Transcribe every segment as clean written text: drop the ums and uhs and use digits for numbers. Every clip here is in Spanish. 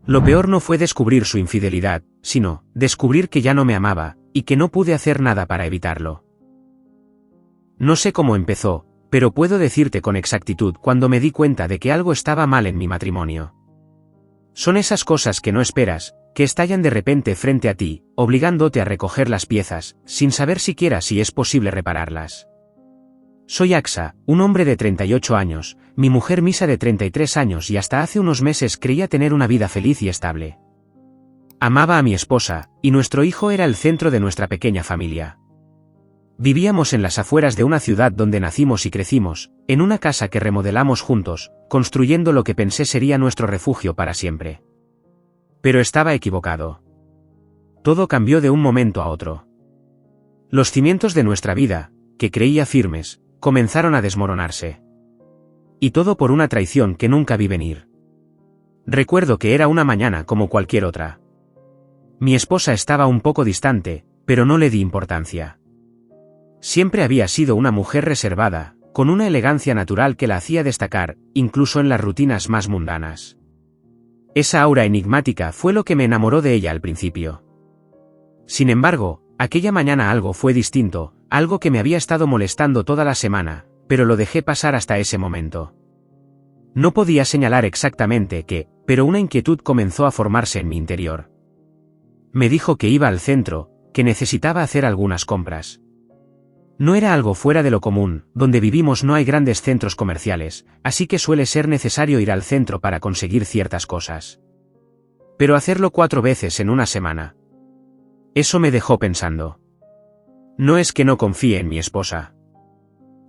Lo peor no fue descubrir su infidelidad, sino descubrir que ya no me amaba, y que no pude hacer nada para evitarlo. No sé cómo empezó, pero puedo decirte con exactitud cuando me di cuenta de que algo estaba mal en mi matrimonio. Son esas cosas que no esperas, que estallan de repente frente a ti, obligándote a recoger las piezas, sin saber siquiera si es posible repararlas. Soy Axa, un hombre de 38 años, mi mujer Misa de 33 años y hasta hace unos meses creía tener una vida feliz y estable. Amaba a mi esposa, y nuestro hijo era el centro de nuestra pequeña familia. Vivíamos en las afueras de una ciudad donde nacimos y crecimos, en una casa que remodelamos juntos, construyendo lo que pensé sería nuestro refugio para siempre. Pero estaba equivocado. Todo cambió de un momento a otro. Los cimientos de nuestra vida, que creía firmes, comenzaron a desmoronarse. Y todo por una traición que nunca vi venir. Recuerdo que era una mañana como cualquier otra. Mi esposa estaba un poco distante, pero no le di importancia. Siempre había sido una mujer reservada, con una elegancia natural que la hacía destacar, incluso en las rutinas más mundanas. Esa aura enigmática fue lo que me enamoró de ella al principio. Sin embargo, aquella mañana algo fue distinto, algo que me había estado molestando toda la semana, pero lo dejé pasar hasta ese momento. No podía señalar exactamente qué, pero una inquietud comenzó a formarse en mi interior. Me dijo que iba al centro, que necesitaba hacer algunas compras. No era algo fuera de lo común, donde vivimos no hay grandes centros comerciales, así que suele ser necesario ir al centro para conseguir ciertas cosas. Pero hacerlo 4 veces en una semana. Eso me dejó pensando. No es que no confíe en mi esposa.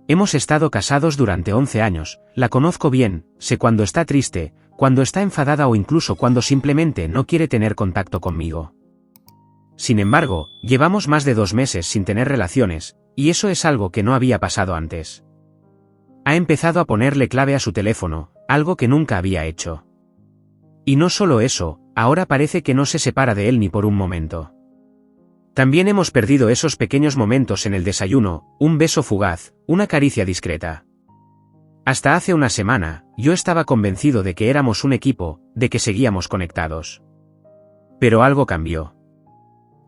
Hemos estado casados durante 11 años, la conozco bien, sé cuando está triste, cuando está enfadada o incluso cuando simplemente no quiere tener contacto conmigo. Sin embargo, llevamos más de 2 meses sin tener relaciones, y eso es algo que no había pasado antes. Ha empezado a ponerle clave a su teléfono, algo que nunca había hecho. Y no solo eso, ahora parece que no se separa de él ni por un momento. También hemos perdido esos pequeños momentos en el desayuno, un beso fugaz, una caricia discreta. Hasta hace una semana, yo estaba convencido de que éramos un equipo, de que seguíamos conectados. Pero algo cambió.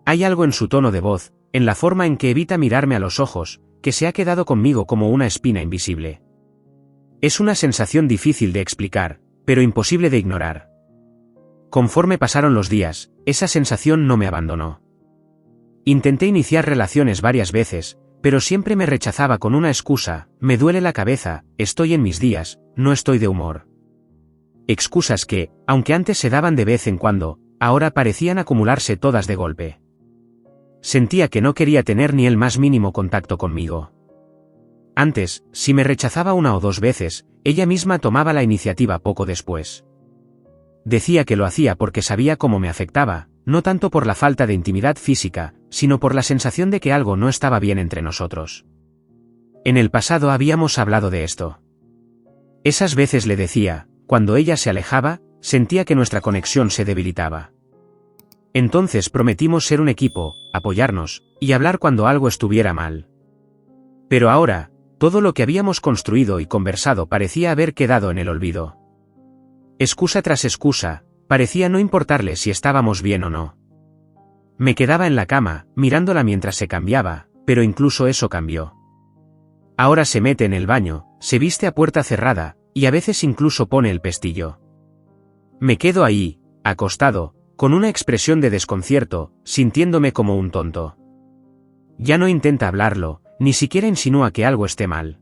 Hay algo en su tono de voz, en la forma en que evita mirarme a los ojos, que se ha quedado conmigo como una espina invisible. Es una sensación difícil de explicar, pero imposible de ignorar. Conforme pasaron los días, esa sensación no me abandonó. Intenté iniciar relaciones varias veces, pero siempre me rechazaba con una excusa: me duele la cabeza, estoy en mis días, no estoy de humor. Excusas que, aunque antes se daban de vez en cuando, ahora parecían acumularse todas de golpe. Sentía que no quería tener ni el más mínimo contacto conmigo. Antes, si me rechazaba 1 o 2 veces, ella misma tomaba la iniciativa poco después. Decía que lo hacía porque sabía cómo me afectaba, no tanto por la falta de intimidad física, sino por la sensación de que algo no estaba bien entre nosotros. En el pasado habíamos hablado de esto. Esas veces le decía, cuando ella se alejaba, sentía que nuestra conexión se debilitaba. Entonces prometimos ser un equipo, apoyarnos, y hablar cuando algo estuviera mal. Pero ahora, todo lo que habíamos construido y conversado parecía haber quedado en el olvido. Excusa tras excusa, parecía no importarle si estábamos bien o no. Me quedaba en la cama, mirándola mientras se cambiaba, pero incluso eso cambió. Ahora se mete en el baño, se viste a puerta cerrada, y a veces incluso pone el pestillo. Me quedo ahí, acostado, con una expresión de desconcierto, sintiéndome como un tonto. Ya no intenta hablarlo, ni siquiera insinúa que algo esté mal.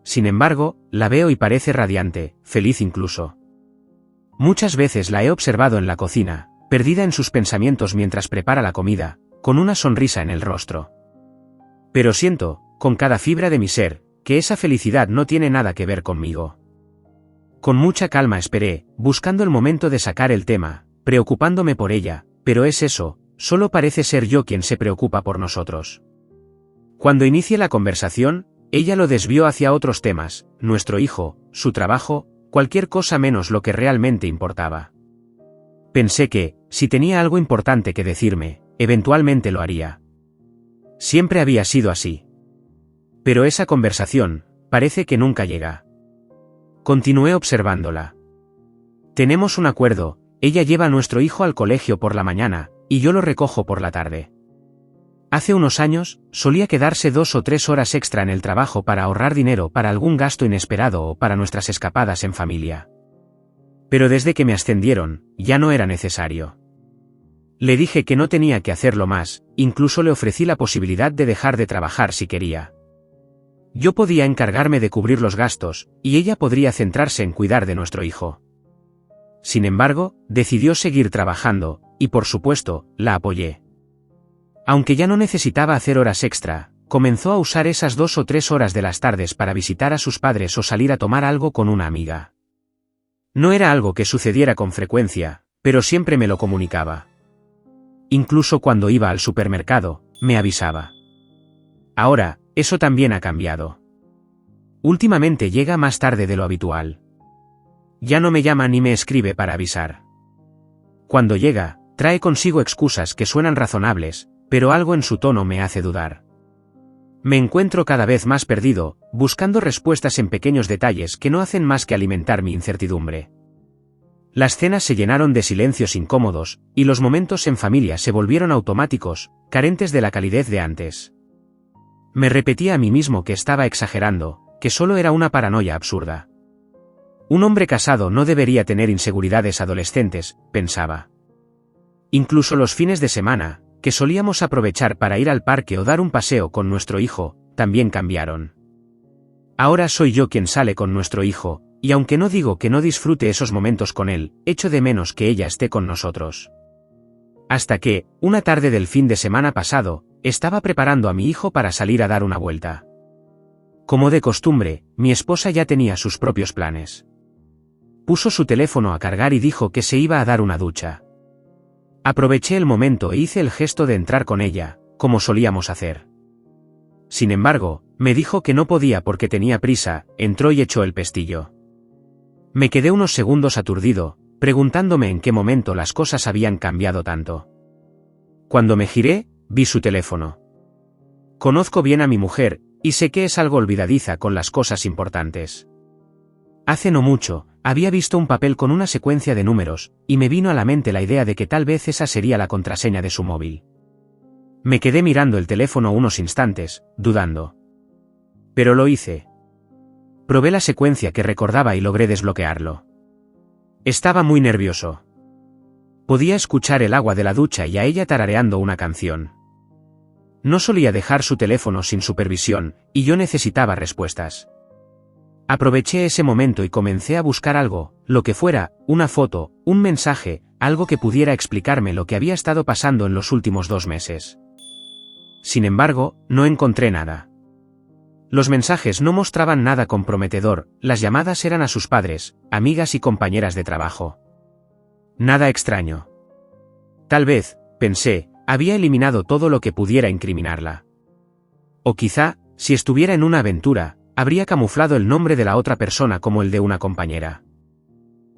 Sin embargo, la veo y parece radiante, feliz incluso. Muchas veces la he observado en la cocina, perdida en sus pensamientos mientras prepara la comida, con una sonrisa en el rostro. Pero siento, con cada fibra de mi ser, que esa felicidad no tiene nada que ver conmigo. Con mucha calma esperé, buscando el momento de sacar el tema, preocupándome por ella, pero es eso, solo parece ser yo quien se preocupa por nosotros. Cuando inicie la conversación, ella lo desvió hacia otros temas, nuestro hijo, su trabajo, cualquier cosa menos lo que realmente importaba. Pensé que, si tenía algo importante que decirme, eventualmente lo haría. Siempre había sido así. Pero esa conversación, parece que nunca llega. Continué observándola. Tenemos un acuerdo, ella lleva a nuestro hijo al colegio por la mañana, y yo lo recojo por la tarde. Hace unos años, solía quedarse 2 o 3 horas extra en el trabajo para ahorrar dinero para algún gasto inesperado o para nuestras escapadas en familia. Pero desde que me ascendieron, ya no era necesario. Le dije que no tenía que hacerlo más, incluso le ofrecí la posibilidad de dejar de trabajar si quería. Yo podía encargarme de cubrir los gastos, y ella podría centrarse en cuidar de nuestro hijo. Sin embargo, decidió seguir trabajando, y por supuesto, la apoyé. Aunque ya no necesitaba hacer horas extra, comenzó a usar esas 2 o 3 horas de las tardes para visitar a sus padres o salir a tomar algo con una amiga. No era algo que sucediera con frecuencia, pero siempre me lo comunicaba. Incluso cuando iba al supermercado, me avisaba. Ahora, eso también ha cambiado. Últimamente llega más tarde de lo habitual. Ya no me llama ni me escribe para avisar. Cuando llega, trae consigo excusas que suenan razonables, pero algo en su tono me hace dudar. Me encuentro cada vez más perdido, buscando respuestas en pequeños detalles que no hacen más que alimentar mi incertidumbre. Las cenas se llenaron de silencios incómodos, y los momentos en familia se volvieron automáticos, carentes de la calidez de antes. Me repetía a mí mismo que estaba exagerando, que solo era una paranoia absurda. Un hombre casado no debería tener inseguridades adolescentes, pensaba. Incluso los fines de semana, que solíamos aprovechar para ir al parque o dar un paseo con nuestro hijo, también cambiaron. Ahora soy yo quien sale con nuestro hijo, y aunque no digo que no disfrute esos momentos con él, echo de menos que ella esté con nosotros. Hasta que, una tarde del fin de semana pasado, estaba preparando a mi hijo para salir a dar una vuelta. Como de costumbre, mi esposa ya tenía sus propios planes. Puso su teléfono a cargar y dijo que se iba a dar una ducha. Aproveché el momento e hice el gesto de entrar con ella, como solíamos hacer. Sin embargo, me dijo que no podía porque tenía prisa, entró y echó el pestillo. Me quedé unos segundos aturdido, preguntándome en qué momento las cosas habían cambiado tanto. Cuando me giré, vi su teléfono. Conozco bien a mi mujer, y sé que es algo olvidadiza con las cosas importantes. Hace no mucho, había visto un papel con una secuencia de números, y me vino a la mente la idea de que tal vez esa sería la contraseña de su móvil. Me quedé mirando el teléfono unos instantes, dudando. Pero lo hice. Probé la secuencia que recordaba y logré desbloquearlo. Estaba muy nervioso. Podía escuchar el agua de la ducha y a ella tarareando una canción. No solía dejar su teléfono sin supervisión, y yo necesitaba respuestas. Aproveché ese momento y comencé a buscar algo, lo que fuera, una foto, un mensaje, algo que pudiera explicarme lo que había estado pasando en los últimos 2 meses. Sin embargo, no encontré nada. Los mensajes no mostraban nada comprometedor, las llamadas eran a sus padres, amigas y compañeras de trabajo. Nada extraño. Tal vez, pensé, había eliminado todo lo que pudiera incriminarla. O quizá, si estuviera en una aventura, habría camuflado el nombre de la otra persona como el de una compañera.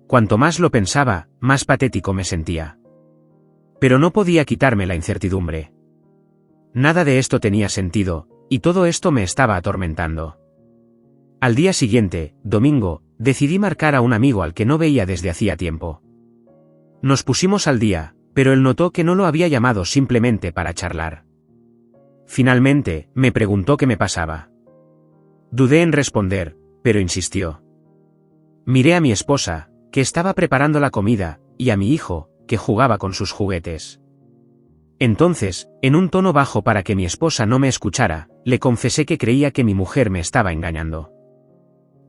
Cuanto más lo pensaba, más patético me sentía. Pero no podía quitarme la incertidumbre. Nada de esto tenía sentido, y todo esto me estaba atormentando. Al día siguiente, domingo, decidí marcar a un amigo al que no veía desde hacía tiempo. Nos pusimos al día, pero él notó que no lo había llamado simplemente para charlar. Finalmente, me preguntó qué me pasaba. Dudé en responder, pero insistió. Miré a mi esposa, que estaba preparando la comida, y a mi hijo, que jugaba con sus juguetes. Entonces, en un tono bajo para que mi esposa no me escuchara, le confesé que creía que mi mujer me estaba engañando.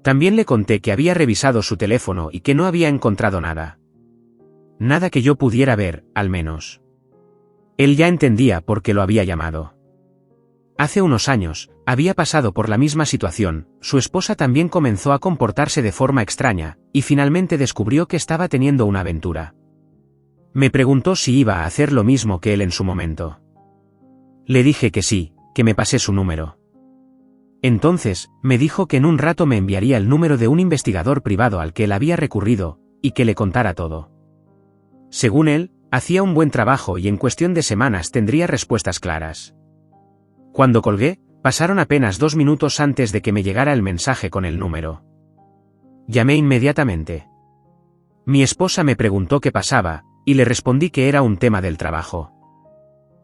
También le conté que había revisado su teléfono y que no había encontrado nada. Nada que yo pudiera ver, al menos. Él ya entendía por qué lo había llamado. Hace unos años, había pasado por la misma situación, su esposa también comenzó a comportarse de forma extraña, y finalmente descubrió que estaba teniendo una aventura. Me preguntó si iba a hacer lo mismo que él en su momento. Le dije que sí, que me pasé su número. Entonces, me dijo que en un rato me enviaría el número de un investigador privado al que él había recurrido, y que le contara todo. Según él, hacía un buen trabajo y en cuestión de semanas tendría respuestas claras. Cuando colgué, pasaron apenas 2 minutos antes de que me llegara el mensaje con el número. Llamé inmediatamente. Mi esposa me preguntó qué pasaba, y le respondí que era un tema del trabajo.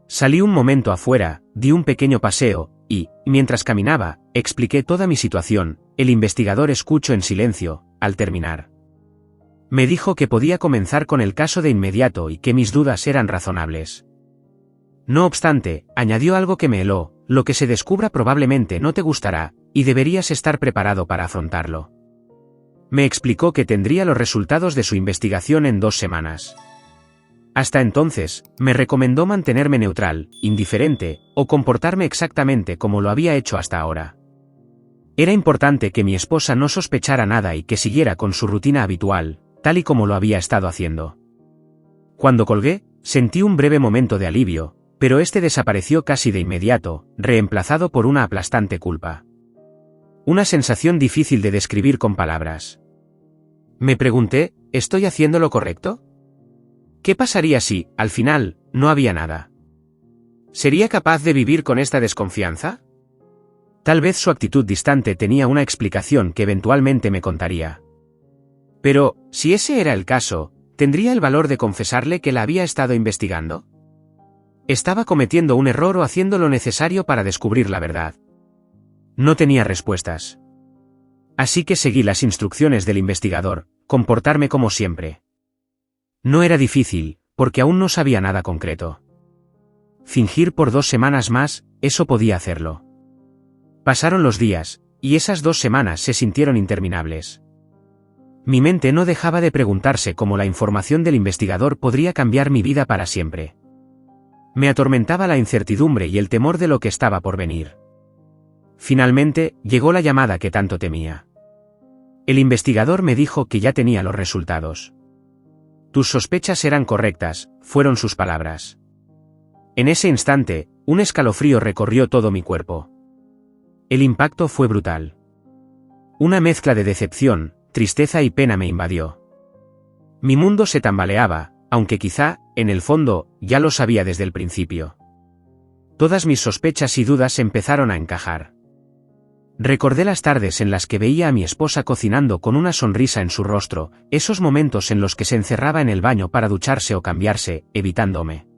Salí un momento afuera, di un pequeño paseo, y, mientras caminaba, expliqué toda mi situación. El investigador escuchó en silencio. Al terminar, me dijo que podía comenzar con el caso de inmediato y que mis dudas eran razonables. No obstante, añadió algo que me heló: lo que se descubra probablemente no te gustará, y deberías estar preparado para afrontarlo. Me explicó que tendría los resultados de su investigación en 2 semanas. Hasta entonces, me recomendó mantenerme neutral, indiferente, o comportarme exactamente como lo había hecho hasta ahora. Era importante que mi esposa no sospechara nada y que siguiera con su rutina habitual, tal y como lo había estado haciendo. Cuando colgué, sentí un breve momento de alivio, pero este desapareció casi de inmediato, reemplazado por una aplastante culpa. Una sensación difícil de describir con palabras. Me pregunté, ¿estoy haciendo lo correcto? ¿Qué pasaría si, al final, no había nada? ¿Sería capaz de vivir con esta desconfianza? Tal vez su actitud distante tenía una explicación que eventualmente me contaría. Pero, si ese era el caso, ¿tendría el valor de confesarle que la había estado investigando? ¿Estaba cometiendo un error o haciendo lo necesario para descubrir la verdad? No tenía respuestas. Así que seguí las instrucciones del investigador: comportarme como siempre. No era difícil, porque aún no sabía nada concreto. Fingir por 2 semanas más, eso podía hacerlo. Pasaron los días, y esas 2 semanas se sintieron interminables. Mi mente no dejaba de preguntarse cómo la información del investigador podría cambiar mi vida para siempre. Me atormentaba la incertidumbre y el temor de lo que estaba por venir. Finalmente, llegó la llamada que tanto temía. El investigador me dijo que ya tenía los resultados. Tus sospechas eran correctas, fueron sus palabras. En ese instante, un escalofrío recorrió todo mi cuerpo. El impacto fue brutal. Una mezcla de decepción, tristeza y pena me invadió. Mi mundo se tambaleaba, aunque quizá, en el fondo, ya lo sabía desde el principio. Todas mis sospechas y dudas empezaron a encajar. Recordé las tardes en las que veía a mi esposa cocinando con una sonrisa en su rostro, esos momentos en los que se encerraba en el baño para ducharse o cambiarse, evitándome.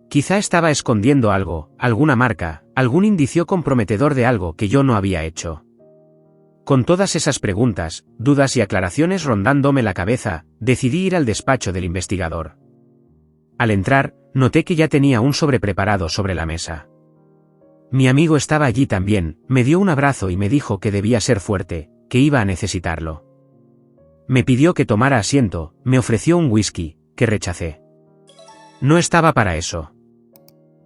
Quizá estaba escondiendo algo, alguna marca, algún indicio comprometedor de algo que yo no había hecho. Con todas esas preguntas, dudas y aclaraciones rondándome la cabeza, decidí ir al despacho del investigador. Al entrar, noté que ya tenía un sobre preparado sobre la mesa. Mi amigo estaba allí también, me dio un abrazo y me dijo que debía ser fuerte, que iba a necesitarlo. Me pidió que tomara asiento, me ofreció un whisky, que rechacé. No estaba para eso.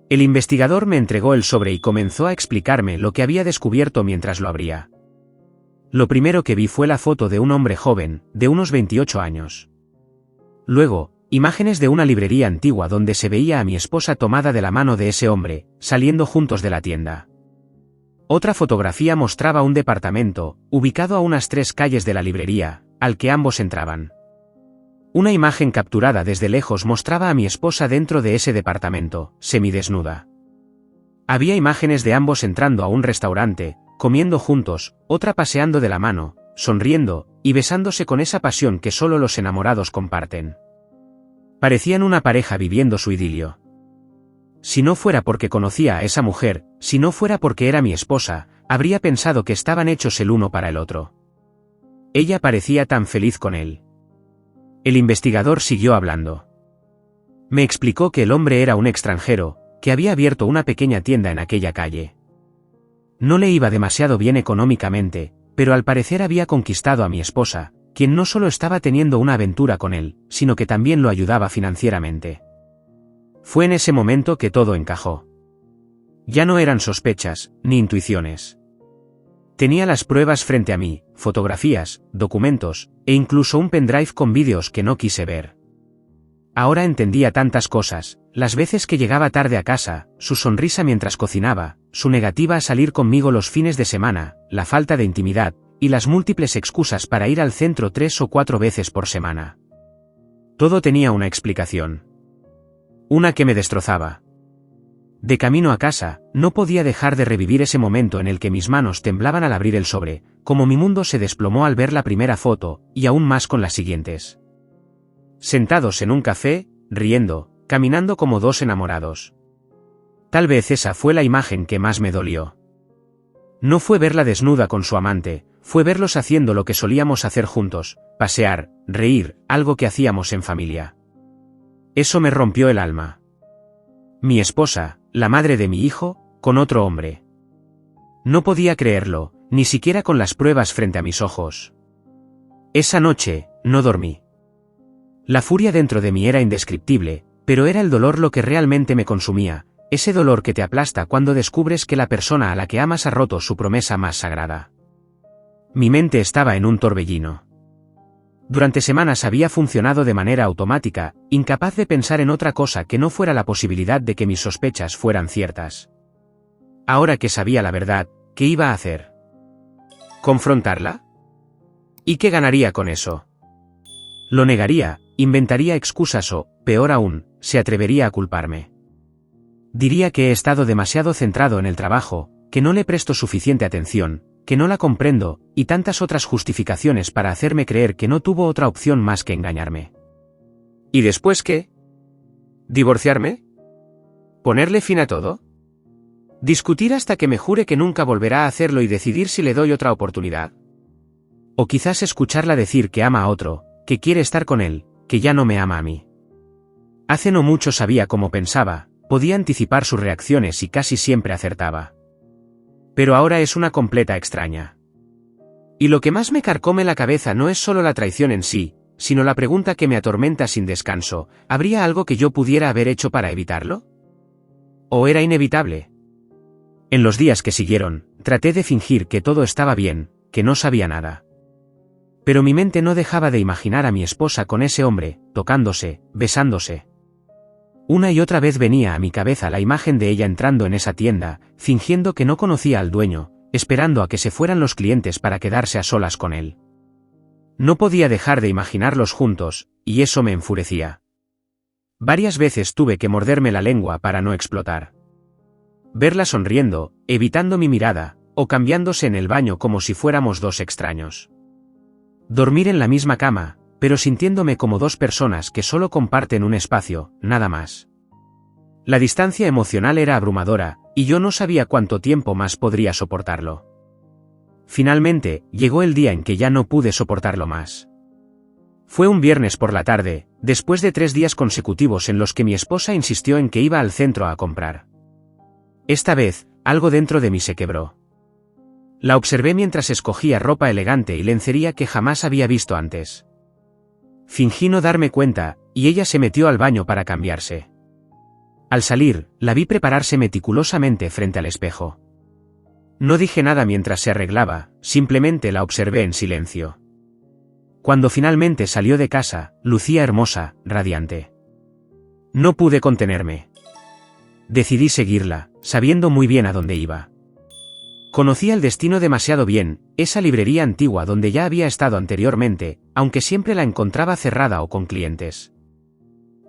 El investigador me entregó el sobre y comenzó a explicarme lo que había descubierto mientras lo abría. Lo primero que vi fue la foto de un hombre joven, de unos 28 años. Luego, imágenes de una librería antigua donde se veía a mi esposa tomada de la mano de ese hombre, saliendo juntos de la tienda. Otra fotografía mostraba un departamento, ubicado a unas 3 calles de la librería, al que ambos entraban. Una imagen capturada desde lejos mostraba a mi esposa dentro de ese departamento, semidesnuda. Había imágenes de ambos entrando a un restaurante, comiendo juntos, otra paseando de la mano, sonriendo, y besándose con esa pasión que solo los enamorados comparten. Parecían una pareja viviendo su idilio. Si no fuera porque conocía a esa mujer, si no fuera porque era mi esposa, habría pensado que estaban hechos el uno para el otro. Ella parecía tan feliz con él. El investigador siguió hablando. Me explicó que el hombre era un extranjero, que había abierto una pequeña tienda en aquella calle. No le iba demasiado bien económicamente, pero al parecer había conquistado a mi esposa, quien no solo estaba teniendo una aventura con él, sino que también lo ayudaba financieramente. Fue en ese momento que todo encajó. Ya no eran sospechas, ni intuiciones. Tenía las pruebas frente a mí, fotografías, documentos, e incluso un pendrive con vídeos que no quise ver. Ahora entendía tantas cosas: las veces que llegaba tarde a casa, su sonrisa mientras cocinaba, su negativa a salir conmigo los fines de semana, la falta de intimidad, y las múltiples excusas para ir al centro 3 o 4 veces por semana. Todo tenía una explicación. Una que me destrozaba. De camino a casa, no podía dejar de revivir ese momento en el que mis manos temblaban al abrir el sobre, como mi mundo se desplomó al ver la primera foto, y aún más con las siguientes. sentados en un café, riendo, caminando como dos enamorados. Tal vez esa fue la imagen que más me dolió. No fue verla desnuda con su amante, fue verlos haciendo lo que solíamos hacer juntos, pasear, reír, algo que hacíamos en familia. Eso me rompió el alma. Mi esposa, la madre de mi hijo, con otro hombre. No podía creerlo, ni siquiera con las pruebas frente a mis ojos. Esa noche, no dormí. La furia dentro de mí era indescriptible, pero era el dolor lo que realmente me consumía, ese dolor que te aplasta cuando descubres que la persona a la que amas ha roto su promesa más sagrada. Mi mente estaba en un torbellino. Durante semanas había funcionado de manera automática, incapaz de pensar en otra cosa que no fuera la posibilidad de que mis sospechas fueran ciertas. Ahora que sabía la verdad, ¿qué iba a hacer? ¿Confrontarla? ¿Y qué ganaría con eso? Lo negaría, inventaría excusas o, peor aún, se atrevería a culparme. Diría que he estado demasiado centrado en el trabajo, que no le presto suficiente atención, que no la comprendo, y tantas otras justificaciones para hacerme creer que no tuvo otra opción más que engañarme. ¿Y después qué? ¿Divorciarme? ¿Ponerle fin a todo? ¿Discutir hasta que me jure que nunca volverá a hacerlo y decidir si le doy otra oportunidad? O quizás escucharla decir que ama a otro, que quiere estar con él, que ya no me ama a mí. Hace no mucho sabía cómo pensaba, podía anticipar sus reacciones y casi siempre acertaba. Pero ahora es una completa extraña. Y lo que más me carcome la cabeza no es solo la traición en sí, sino la pregunta que me atormenta sin descanso: ¿habría algo que yo pudiera haber hecho para evitarlo? ¿O era inevitable? En los días que siguieron, traté de fingir que todo estaba bien, que no sabía nada. Pero mi mente no dejaba de imaginar a mi esposa con ese hombre, tocándose, besándose. Una y otra vez venía a mi cabeza la imagen de ella entrando en esa tienda, fingiendo que no conocía al dueño, esperando a que se fueran los clientes para quedarse a solas con él. No podía dejar de imaginarlos juntos, y eso me enfurecía. Varias veces tuve que morderme la lengua para no explotar. Verla sonriendo, evitando mi mirada, o cambiándose en el baño como si fuéramos dos extraños. Dormir en la misma cama, pero sintiéndome como dos personas que solo comparten un espacio, nada más. La distancia emocional era abrumadora, y yo no sabía cuánto tiempo más podría soportarlo. Finalmente, llegó el día en que ya no pude soportarlo más. Fue un viernes por la tarde, después de 3 días consecutivos en los que mi esposa insistió en que iba al centro a comprar. Esta vez, algo dentro de mí se quebró. La observé mientras escogía ropa elegante y lencería que jamás había visto antes. Fingí no darme cuenta, y ella se metió al baño para cambiarse. Al salir, la vi prepararse meticulosamente frente al espejo. No dije nada mientras se arreglaba, simplemente la observé en silencio. Cuando finalmente salió de casa, lucía hermosa, radiante. No pude contenerme. Decidí seguirla, sabiendo muy bien a dónde iba. Conocía el destino demasiado bien, esa librería antigua donde ya había estado anteriormente, aunque siempre la encontraba cerrada o con clientes.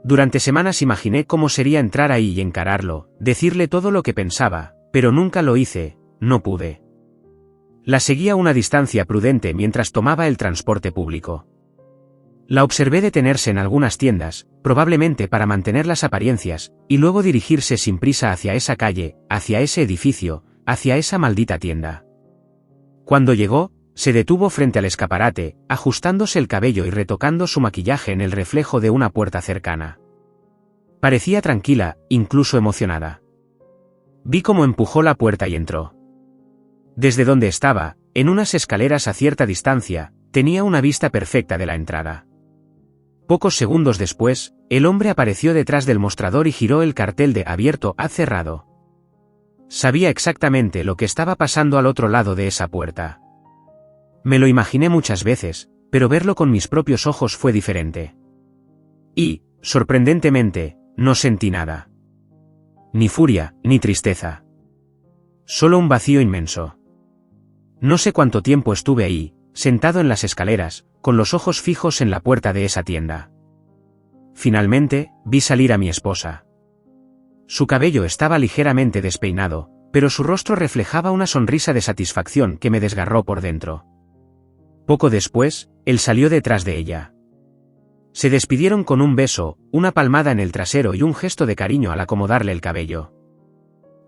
Durante semanas imaginé cómo sería entrar ahí y encararlo, decirle todo lo que pensaba, pero nunca lo hice, no pude. La seguí a una distancia prudente mientras tomaba el transporte público. La observé detenerse en algunas tiendas, probablemente para mantener las apariencias, y luego dirigirse sin prisa hacia esa calle, hacia ese edificio, hacia esa maldita tienda. Cuando llegó, se detuvo frente al escaparate, ajustándose el cabello y retocando su maquillaje en el reflejo de una puerta cercana. Parecía tranquila, incluso emocionada. Vi cómo empujó la puerta y entró. Desde donde estaba, en unas escaleras a cierta distancia, tenía una vista perfecta de la entrada. Pocos segundos después, el hombre apareció detrás del mostrador y giró el cartel de "Abierto" a "Cerrado". Sabía exactamente lo que estaba pasando al otro lado de esa puerta. Me lo imaginé muchas veces, pero verlo con mis propios ojos fue diferente. Y, sorprendentemente, no sentí nada. Ni furia, ni tristeza. Solo un vacío inmenso. No sé cuánto tiempo estuve ahí, sentado en las escaleras, con los ojos fijos en la puerta de esa tienda. Finalmente, vi salir a mi esposa. Su cabello estaba ligeramente despeinado, pero su rostro reflejaba una sonrisa de satisfacción que me desgarró por dentro. Poco después, él salió detrás de ella. Se despidieron con un beso, una palmada en el trasero y un gesto de cariño al acomodarle el cabello.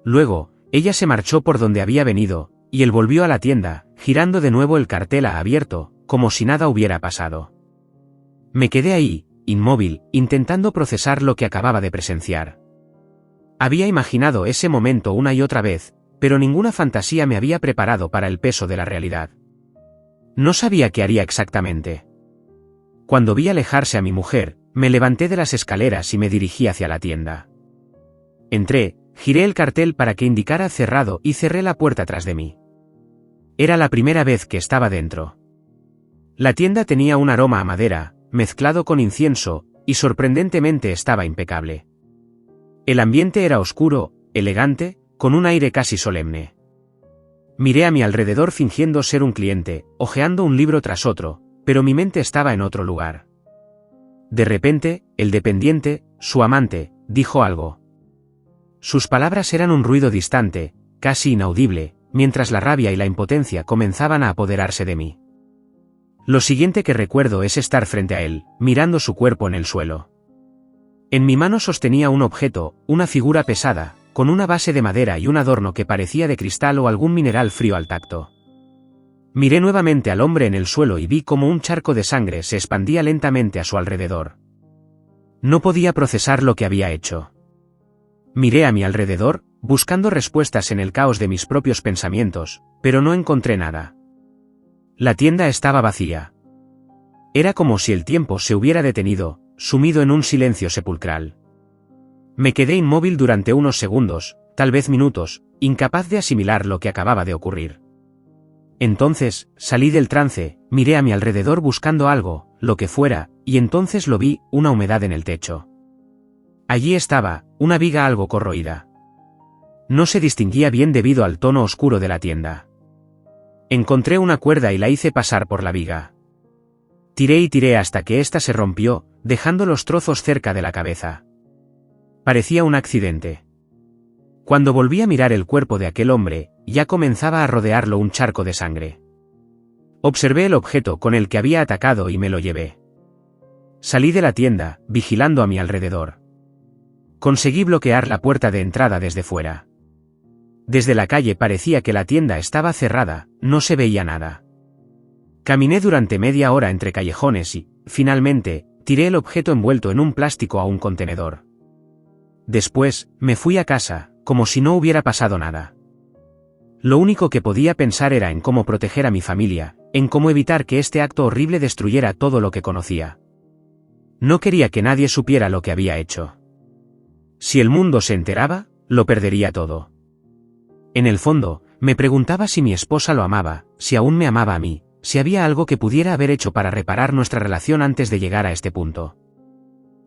Luego, ella se marchó por donde había venido, y él volvió a la tienda, girando de nuevo el cartel a abierto, como si nada hubiera pasado. Me quedé ahí, inmóvil, intentando procesar lo que acababa de presenciar. Había imaginado ese momento una y otra vez, pero ninguna fantasía me había preparado para el peso de la realidad. No sabía qué haría exactamente. Cuando vi alejarse a mi mujer, me levanté de las escaleras y me dirigí hacia la tienda. Entré, giré el cartel para que indicara cerrado y cerré la puerta tras de mí. Era la primera vez que estaba dentro. La tienda tenía un aroma a madera, mezclado con incienso, y sorprendentemente estaba impecable. El ambiente era oscuro, elegante, con un aire casi solemne. Miré a mi alrededor fingiendo ser un cliente, hojeando un libro tras otro, pero mi mente estaba en otro lugar. De repente, el dependiente, su amante, dijo algo. Sus palabras eran un ruido distante, casi inaudible, mientras la rabia y la impotencia comenzaban a apoderarse de mí. Lo siguiente que recuerdo es estar frente a él, mirando su cuerpo en el suelo. En mi mano sostenía un objeto, una figura pesada, con una base de madera y un adorno que parecía de cristal o algún mineral frío al tacto. Miré nuevamente al hombre en el suelo y vi cómo un charco de sangre se expandía lentamente a su alrededor. No podía procesar lo que había hecho. Miré a mi alrededor, buscando respuestas en el caos de mis propios pensamientos, pero no encontré nada. La tienda estaba vacía. Era como si el tiempo se hubiera detenido, sumido en un silencio sepulcral. Me quedé inmóvil durante unos segundos, tal vez minutos, incapaz de asimilar lo que acababa de ocurrir. Entonces, salí del trance, miré a mi alrededor buscando algo, lo que fuera, y entonces lo vi, una humedad en el techo. Allí estaba, una viga algo corroída. No se distinguía bien debido al tono oscuro de la tienda. Encontré una cuerda y la hice pasar por la viga. Tiré y tiré hasta que ésta se rompió, dejando los trozos cerca de la cabeza. Parecía un accidente. Cuando volví a mirar el cuerpo de aquel hombre, ya comenzaba a rodearlo un charco de sangre. Observé el objeto con el que había atacado y me lo llevé. Salí de la tienda, vigilando a mi alrededor. Conseguí bloquear la puerta de entrada desde fuera. Desde la calle parecía que la tienda estaba cerrada, no se veía nada. Caminé durante media hora entre callejones y, finalmente, tiré el objeto envuelto en un plástico a un contenedor. Después, me fui a casa, como si no hubiera pasado nada. Lo único que podía pensar era en cómo proteger a mi familia, en cómo evitar que este acto horrible destruyera todo lo que conocía. No quería que nadie supiera lo que había hecho. Si el mundo se enteraba, lo perdería todo. En el fondo, me preguntaba si mi esposa lo amaba, si aún me amaba a mí, si había algo que pudiera haber hecho para reparar nuestra relación antes de llegar a este punto.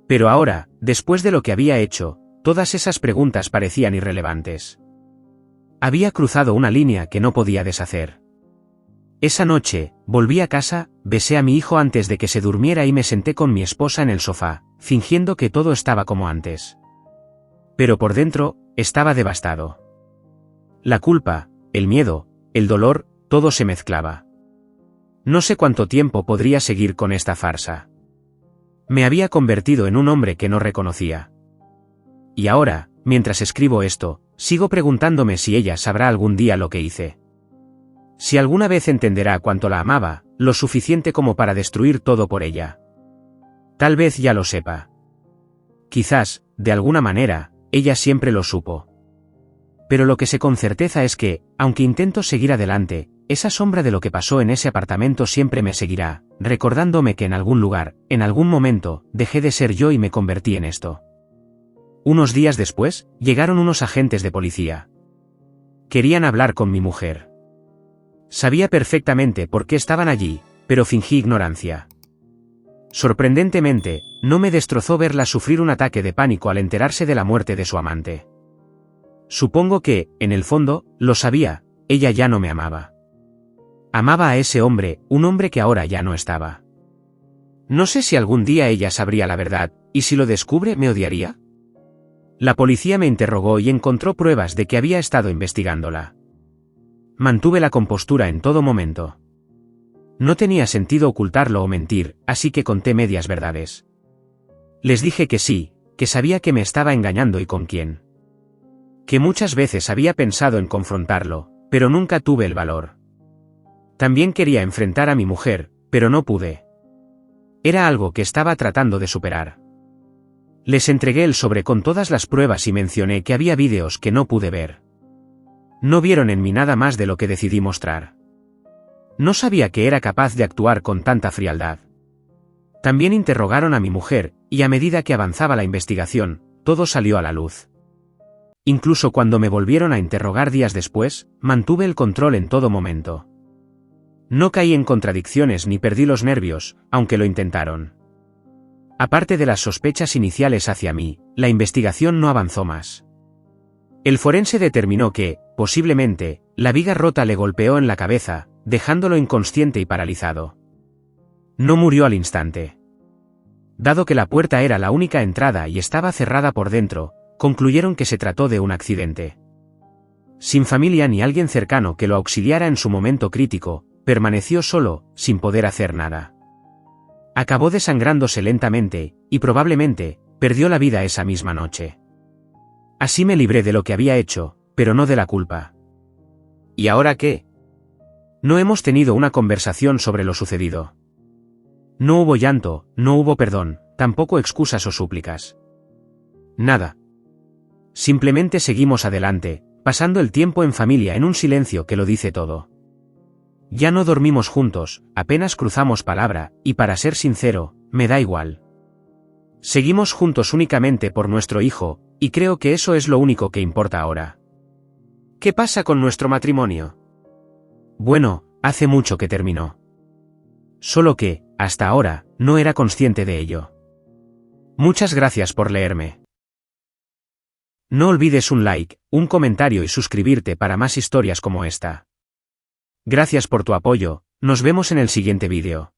Pero ahora, después de lo que había hecho, todas esas preguntas parecían irrelevantes. Había cruzado una línea que no podía deshacer. Esa noche, volví a casa, besé a mi hijo antes de que se durmiera y me senté con mi esposa en el sofá, fingiendo que todo estaba como antes. Pero por dentro, estaba devastado. La culpa, el miedo, el dolor, todo se mezclaba. No sé cuánto tiempo podría seguir con esta farsa. Me había convertido en un hombre que no reconocía. Y ahora, mientras escribo esto, sigo preguntándome si ella sabrá algún día lo que hice. Si alguna vez entenderá cuánto la amaba, lo suficiente como para destruir todo por ella. Tal vez ya lo sepa. Quizás, de alguna manera, ella siempre lo supo. Pero lo que sé con certeza es que, aunque intento seguir adelante, esa sombra de lo que pasó en ese apartamento siempre me seguirá, recordándome que en algún lugar, en algún momento, dejé de ser yo y me convertí en esto. Unos días después, llegaron unos agentes de policía. Querían hablar con mi mujer. Sabía perfectamente por qué estaban allí, pero fingí ignorancia. Sorprendentemente, no me destrozó verla sufrir un ataque de pánico al enterarse de la muerte de su amante. Supongo que, en el fondo, lo sabía, ella ya no me amaba. Amaba a ese hombre, un hombre que ahora ya no estaba. No sé si algún día ella sabría la verdad, y si lo descubre me odiaría. La policía me interrogó y encontró pruebas de que había estado investigándola. Mantuve la compostura en todo momento. No tenía sentido ocultarlo o mentir, así que conté medias verdades. Les dije que sí, que sabía que me estaba engañando y con quién. Que muchas veces había pensado en confrontarlo, pero nunca tuve el valor. También quería enfrentar a mi mujer, pero no pude. Era algo que estaba tratando de superar. Les entregué el sobre con todas las pruebas y mencioné que había vídeos que no pude ver. No vieron en mí nada más de lo que decidí mostrar. No sabía que era capaz de actuar con tanta frialdad. También interrogaron a mi mujer, y a medida que avanzaba la investigación, todo salió a la luz. Incluso cuando me volvieron a interrogar días después, mantuve el control en todo momento. No caí en contradicciones ni perdí los nervios, aunque lo intentaron. Aparte de las sospechas iniciales hacia mí, la investigación no avanzó más. El forense determinó que, posiblemente, la viga rota le golpeó en la cabeza, dejándolo inconsciente y paralizado. No murió al instante. Dado que la puerta era la única entrada y estaba cerrada por dentro, concluyeron que se trató de un accidente. Sin familia ni alguien cercano que lo auxiliara en su momento crítico, permaneció solo, sin poder hacer nada. Acabó desangrándose lentamente, y probablemente, perdió la vida esa misma noche. Así me libré de lo que había hecho, pero no de la culpa. ¿Y ahora qué? No hemos tenido una conversación sobre lo sucedido. No hubo llanto, no hubo perdón, tampoco excusas o súplicas. Nada. Simplemente seguimos adelante, pasando el tiempo en familia en un silencio que lo dice todo. Ya no dormimos juntos, apenas cruzamos palabra, y para ser sincero, me da igual. Seguimos juntos únicamente por nuestro hijo, y creo que eso es lo único que importa ahora. ¿Qué pasa con nuestro matrimonio? Bueno, hace mucho que terminó. Solo que, hasta ahora, no era consciente de ello. Muchas gracias por leerme. No olvides un like, un comentario y suscribirte para más historias como esta. Gracias por tu apoyo, nos vemos en el siguiente vídeo.